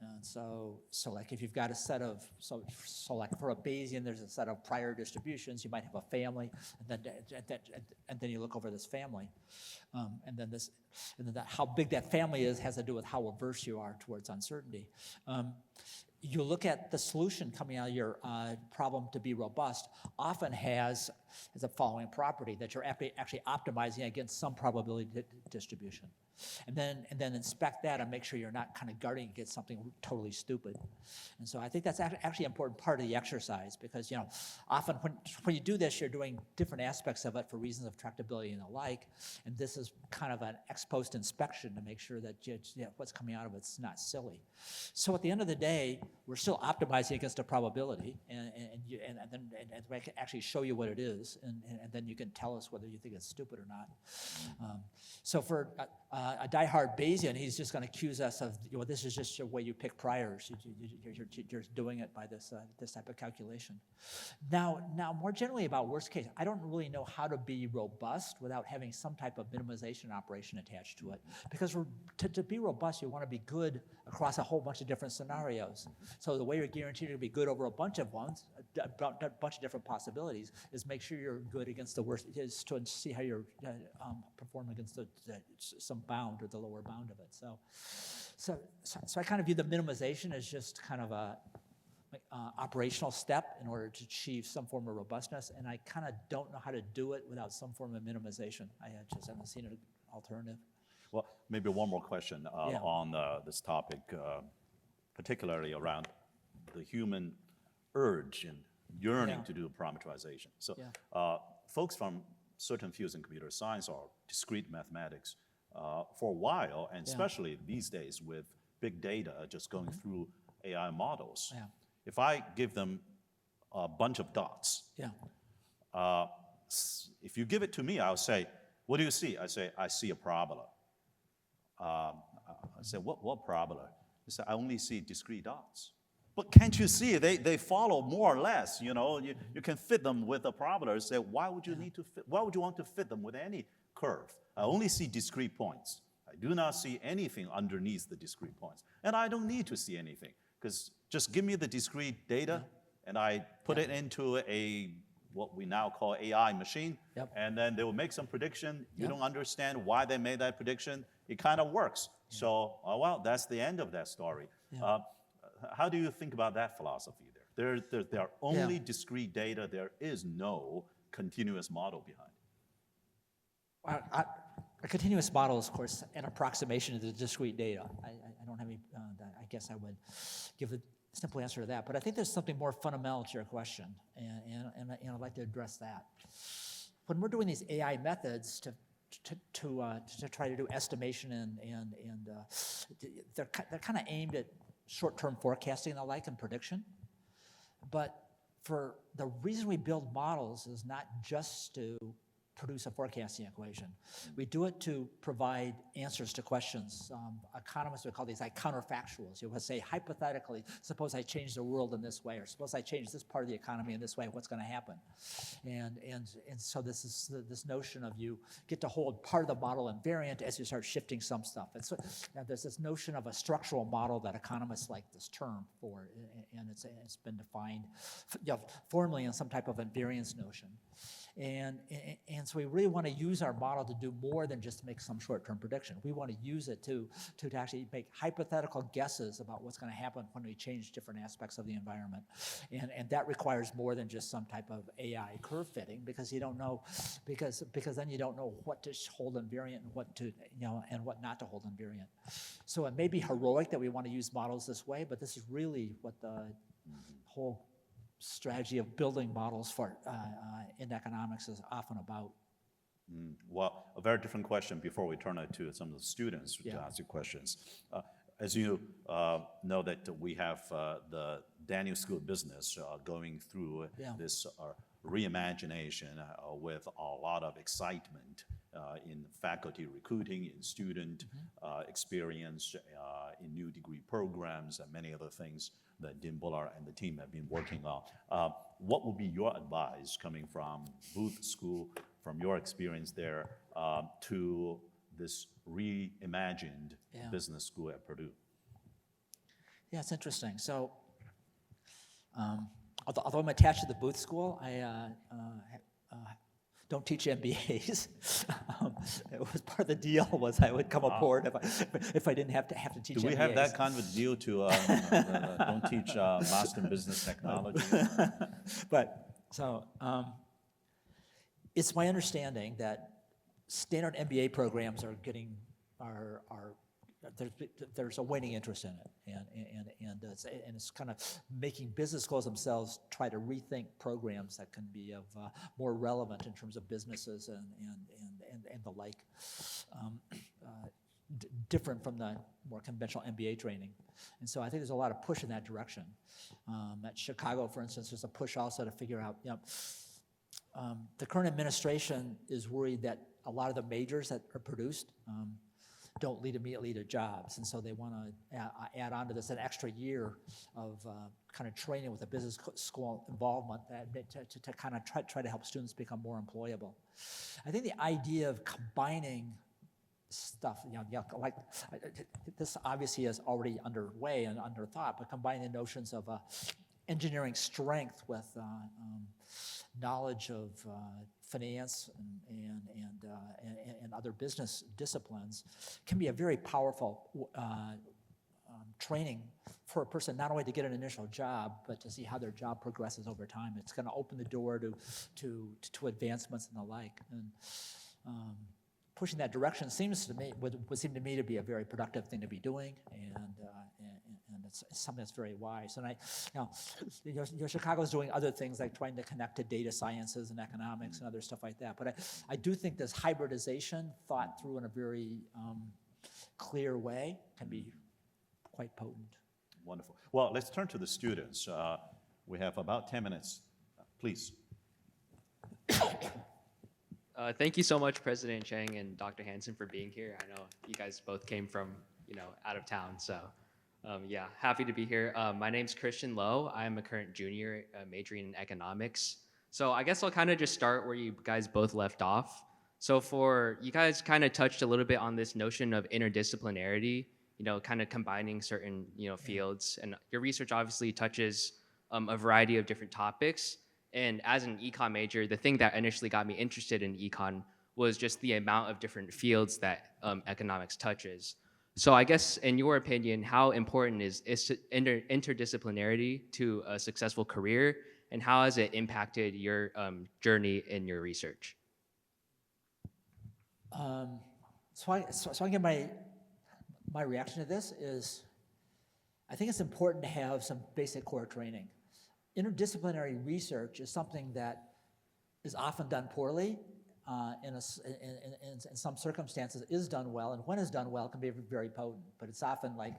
And so like if you've got a set of, so like for a Bayesian, there's a set of prior distributions. You might have a family, and then you look over this family, and then how big that family is has to do with how averse you are towards uncertainty. you look at the solution coming out of your problem to be robust, often has the following property, that you're actually optimizing against some probability distribution. And then inspect that and make sure you're not kind of guarding against something totally stupid. And so I think that's actually an important part of the exercise, because often when you do this, you're doing different aspects of it for reasons of tractability and the like. And this is kind of an ex post inspection to make sure that what's coming out of it's not silly. So at the end of the day, we're still optimizing against a probability, and then we can actually show you what it is, and then you can tell us whether you think it's stupid or not. So for a diehard Bayesian, he's just going to accuse us of, this is just the way you pick priors. You're doing it by this type of calculation. Now, more generally about worst case, I don't really know how to be robust without having some type of minimization operation attached to it. Because to be robust, you want to be good across a whole bunch of different scenarios. So the way you're guaranteed to be good over a bunch of ones, a bunch of different possibilities, is make sure you're good against the worst, is to see how you're performing against some bound or the lower bound of it. So I kind of view the minimization as just kind of a operational step in order to achieve some form of robustness, and I kind of don't know how to do it without some form of minimization. I just haven't seen an alternative. Well, maybe one more question on this topic, particularly around the human urge and yearning to do parameterization. So folks from certain fields in computer science or discrete mathematics, for a while, and especially these days with big data just going through AI models, if I give them a bunch of dots, if you give it to me, I'll say, what do you see? I say, I see a parabola. I say, what parabola? They say, I only see discrete dots. But can't you see, they follow more or less, you can fit them with a parabola. Say, why would you want to fit them with any curve? I only see discrete points. I do not see anything underneath the discrete points. And I don't need to see anything, because just give me the discrete data, and I put it into what we now call AI machine, and then they will make some prediction. You don't understand why they made that prediction. It kind of works. So, well, that's the end of that story. How do you think about that philosophy there? There are only discrete data. There is no continuous model behind. A continuous model is, of course, an approximation of the discrete data. I don't have any, I guess I would give a simple answer to that. But I think there's something more fundamental to your question, and I'd like to address that. When we're doing these AI methods to try to do estimation, and they're kind of aimed at short-term forecasting and the like and prediction. But for the reason we build models is not just to produce a forecasting equation. We do it to provide answers to questions. Economists would call these like counterfactuals. You would say, hypothetically, suppose I change the world in this way, or suppose I change this part of the economy in this way, what's going to happen? And so this is this notion of you get to hold part of the model invariant as you start shifting some stuff. And so there's this notion of a structural model that economists like this term for, and it's been defined formally in some type of invariance notion. And so we really want to use our model to do more than just make some short-term prediction. We want to use it to actually make hypothetical guesses about what's going to happen when we change different aspects of the environment. And that requires more than just some type of AI curve fitting, because you don't know, because then you don't know what to hold invariant and what to, and what not to hold invariant. So it may be heroic that we want to use models this way, but this is really what the whole strategy of building models for in economics is often about. Well, a very different question before we turn it to some of the students to ask you questions. As you know that we have the Daniel School of Business going through this reimagination with a lot of excitement in faculty recruiting, in student experience, in new degree programs, and many other things that Dean Bullard and the team have been working on. What would be your advice coming from Booth School, from your experience there, to this reimagined business school at Purdue? Yeah, it's interesting. So, although I'm attached to the Booth School, I don't teach MBAs. It was part of the deal was I would come aboard if I didn't have to teach Do we MBAs. have that kind of deal to don't teach master in business technology? But so it's my understanding that standard MBA programs are getting there's a waning interest in it, and it's kind of making business schools themselves try to rethink programs that can be of more relevant in terms of businesses and the like, different from the more conventional MBA training. And so I think there's a lot of push in that direction. At Chicago, for instance, there's a push also to figure out, the current administration is worried that a lot of the majors that are produced don't lead immediately to jobs, and so they want to add on to this an extra year of kind of training with a business school involvement to kind of try to help students become more employable. I think the idea of combining stuff, like this obviously is already underway and under thought, but combining the notions of engineering strength with knowledge of finance and other business disciplines can be a very powerful training for a person, not only to get an initial job, but to see how their job progresses over time. It's going to open the door to advancements and the like. And pushing that direction would seem to me to be a very productive thing to be doing, and it's something that's very wise. And Chicago's doing other things like trying to connect to data sciences and economics and other stuff like that. But I do think this hybridization, thought through in a very clear way, can be quite potent. Wonderful. Well, let's turn to the students. We have about 10 minutes. Please. Thank you so much, President Chiang and Dr. Hansen, for being here. I know you guys both came from, out of town, so yeah, happy to be here. My name's Christian Lowe. I'm a current junior majoring in economics. So I guess I'll kind of just start where you guys both left off. So you guys kind of touched a little bit on this notion of interdisciplinarity, kind of combining certain, fields. And your research obviously touches a variety of different topics. And as an econ major, the thing that initially got me interested in econ was just the amount of different fields that economics touches. So I guess, in your opinion, how important is interdisciplinarity to a successful career, and how has it impacted your journey in your research? So I get my reaction to this is, I think it's important to have some basic core training. Interdisciplinary research is something that is often done poorly, in some circumstances is done well, and when it's done well, it can be very potent, but it's often like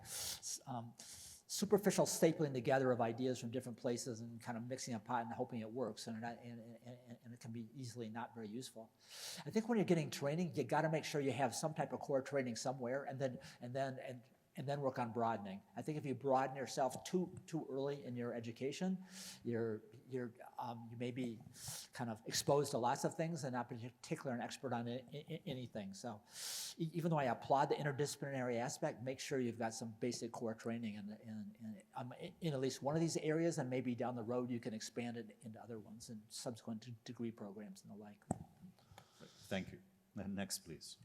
superficial stapling together of ideas from different places and kind of mixing a pot and hoping it works, and it can be easily not very useful. I think when you're getting training, you got to make sure you have some type of core training somewhere, and then work on broadening. I think if you broaden yourself too early in your education, you may be kind of exposed to lots of things and not particularly an expert on anything. So even though I applaud the interdisciplinary aspect, make sure you've got some basic core training in at least one of these areas, and maybe down the road you can expand it into other ones and subsequent degree programs and the like. Thank you. Next, please.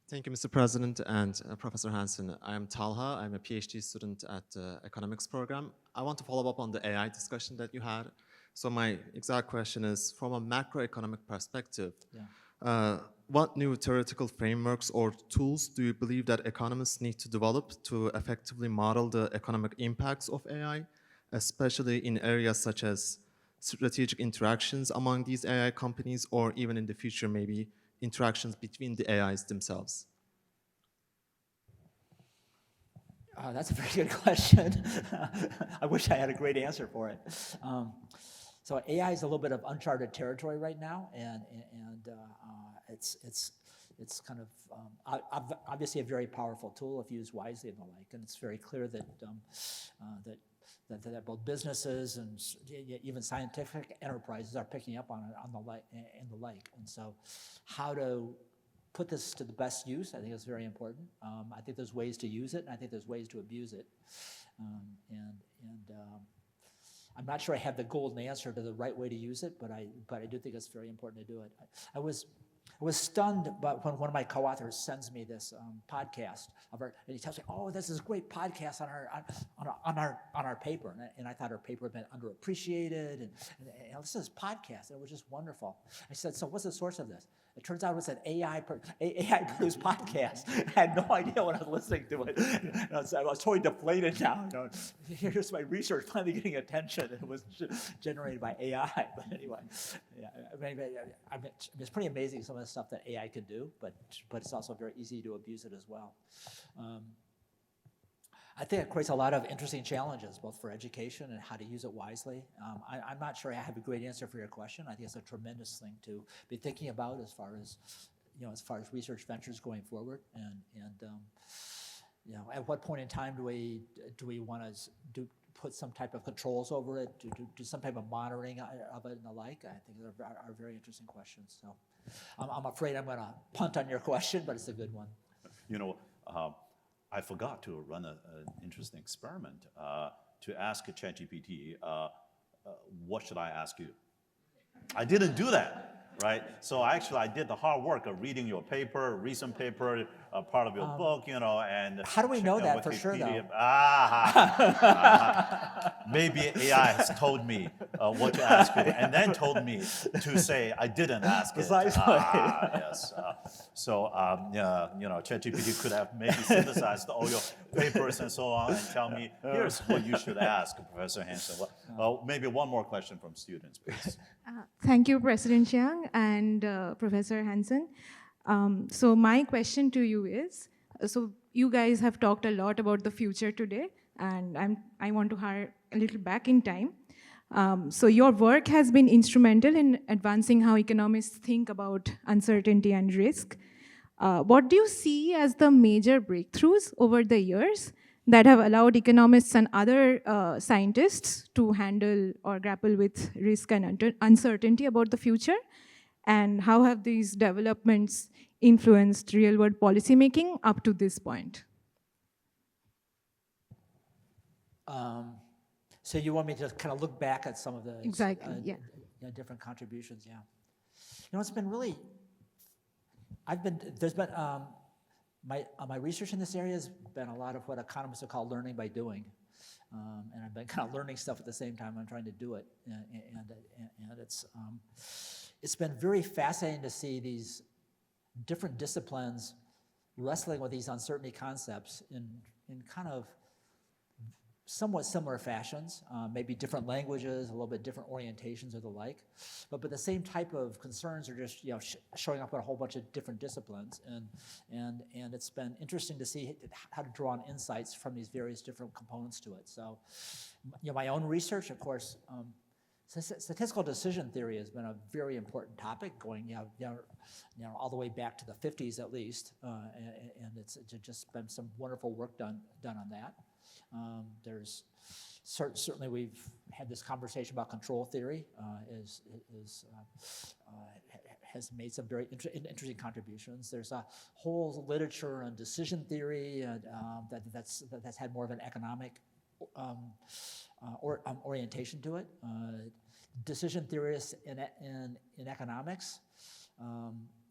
Thank you, Mr. President and Professor Hansen. I'm Talha. I'm a PhD student at the economics program. I want to follow up on the AI discussion that you had. So my exact question is, from a macroeconomic perspective, what new theoretical frameworks or tools do you believe that economists need to develop to effectively model the economic impacts of AI, especially in areas such as strategic interactions among these AI companies, or even in the future, maybe interactions between the AIs themselves? That's a very good question. I wish I had a great answer for it. So AI is a little bit of uncharted territory right now, and it's kind of obviously a very powerful tool if used wisely and the like. And it's very clear that that both businesses and even scientific enterprises are picking up on it and the like. And so, how to put this to the best use, I think, is very important. I think there's ways to use it, and I think there's ways to abuse it. I'm not sure I have the golden answer to the right way to use it, but I do think it's very important to do it. I was I was stunned when one of my co-authors sends me this podcast and he tells me, "Oh, this is a great podcast on our paper," and I thought our paper had been underappreciated, and this is podcast, and it was just wonderful. I said, "So what's the source of this?" It turns out it was an AI-produced podcast. I had no idea when I was listening to it. I was totally deflated now. Here's my research finally getting attention. It was generated by AI. But anyway, yeah, it's pretty amazing some of the stuff that AI can do, but it's also very easy to abuse it as well. I think it creates a lot of interesting challenges, both for education and how to use it wisely. I'm not sure I have a great answer for your question. I think it's a tremendous thing to be thinking about as far as research ventures going forward. And at what point in time do we want to put some type of controls over it, do some type of monitoring of it and the like? I think are very interesting questions. So I'm afraid I'm going to punt on your question, but it's a good one. I forgot to run an interesting experiment to ask ChatGPT, what should I ask you? I didn't do that, right? So actually I did the hard work of reading your paper, recent paper, part of your book, and how do we know that for sure, though? Maybe AI has told me what to ask you, and then told me to say I didn't ask it. Yes. So ChatGPT could have maybe synthesized all your papers and so on, and tell me here's what you should ask, Professor Hansen. Maybe one more question from students, please. Thank you, President Chiang and Professor Hansen. So my question to you is, so you guys have talked a lot about the future today, and I want to hire a little back in time. So your work has been instrumental in advancing how economists think about uncertainty and risk. What do you see as the major breakthroughs over the years that have allowed economists and other scientists to handle or grapple with risk and uncertainty about the future? And how have these developments influenced real-world policymaking up to this point? So you want me to kind of look back at some of the different contributions? Yeah. It's been really. My research in this area has been a lot of what economists would call learning by doing. And I've been kind of learning stuff at the same time I'm trying to do it. And it's been very fascinating to see these different disciplines wrestling with these uncertainty concepts in kind of somewhat similar fashions, maybe different languages, a little bit different orientations or the like, but the same type of concerns are just showing up in a whole bunch of different disciplines, and it's been interesting to see how to draw on insights from these various different components to it. So, my own research, of course, statistical decision theory has been a very important topic, going all the way back to the 50s at least, and it's just been some wonderful work done on that. There's certainly we've had this conversation about control theory has made some very interesting contributions. There's a whole literature on decision theory that's had more of an economic orientation to it. Decision theorists in economics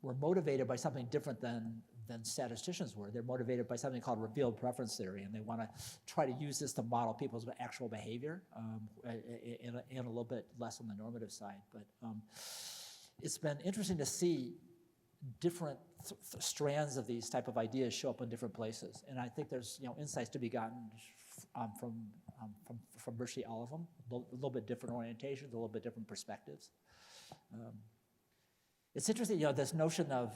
were motivated by something different than statisticians were. They're motivated by something called revealed preference theory, and they want to try to use this to model people's actual behavior and a little bit less on the normative side. But it's been interesting to see different strands of these type of ideas show up in different places, and I think there's insights to be gotten from virtually all of them. A little bit different orientations, a little bit different perspectives. It's interesting, this notion of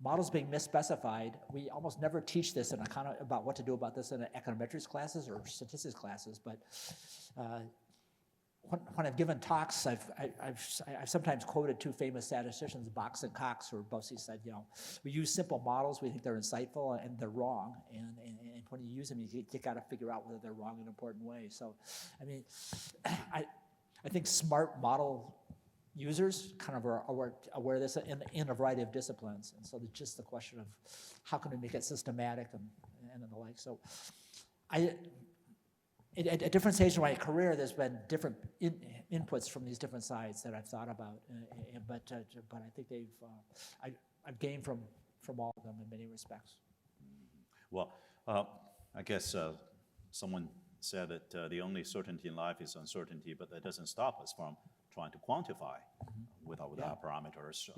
models being misspecified. We almost never teach this about what to do about this in econometrics classes or statistics classes, but when I've given talks, I've sometimes quoted two famous statisticians, Box and Cox, who both said, we use simple models, we think they're insightful, and they're wrong. And when you use them, you got to figure out whether they're wrong in an important way. So, I think smart model users kind of are aware of this in a variety of disciplines. And so it's just the question of how can we make it systematic and the like. So at different stages of my career, there's been different inputs from these different sides that I've thought about, but I think I've gained from all of them in many respects. Well, I guess someone said that the only certainty in life is uncertainty, but that doesn't stop us from trying to quantify with our parameters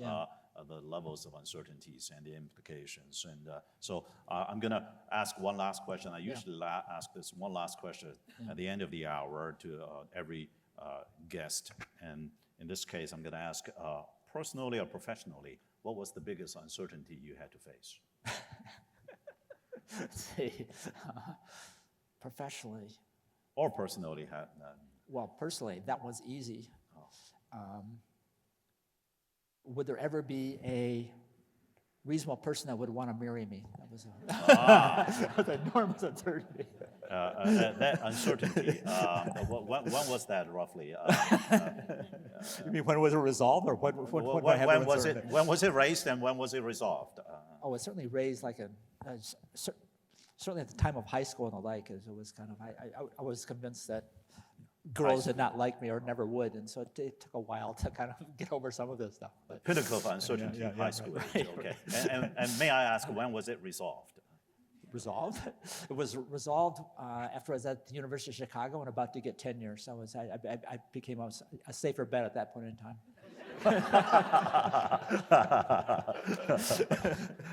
the levels of uncertainties and the implications. And so I'm going to ask one last question. I usually ask this one last question at the end of the hour to every guest. And in this case, I'm going to ask, personally or professionally, what was the biggest uncertainty you had to face? Let's see. Professionally. Or personally. Well, personally, that was easy. Would there ever be a reasonable person that would want to marry me? That was an enormous uncertainty. That uncertainty, when was that roughly? You mean when was it resolved, or when was it raised and when was it resolved? Oh, it was certainly raised like certainly at the time of high school and the like. It was kind of I was convinced that girls did not like me or never would, and so it took a while to kind of get over some of this stuff. But, pinnacle of uncertainty in high school. Right. Okay. And may I ask, when was it resolved? Resolved? It was resolved after I was at the University of Chicago and about to get tenure, so I became a safer bet at that point in time.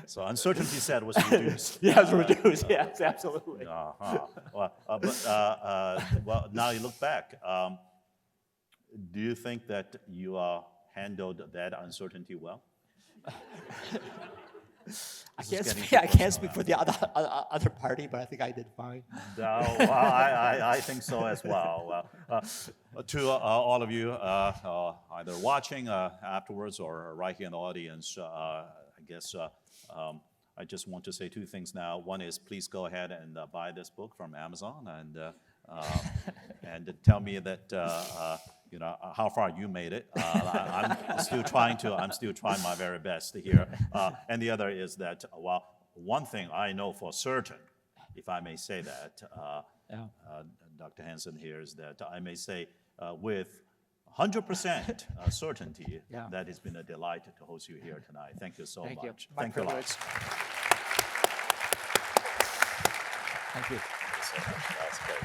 So uncertainty set was reduced. Yeah, it was reduced. Yes, absolutely. Well, now you look back. Do you think that you handled that uncertainty well? I can't speak for the other party, but I think I did fine. No, I think so as well. To all of you, either watching afterwards or right here in the audience, I guess I just want to say two things now. One is please go ahead and buy this book from Amazon and tell me that how far you made it. I'm still trying my very best here. And the other is that, one thing I know for certain, if I may say that, Dr. Hansen here, is that I may say with 100% certainty that it's been a delight to host you here tonight. Thank you so much. You. Thank you, Lars. Thank you. That's great.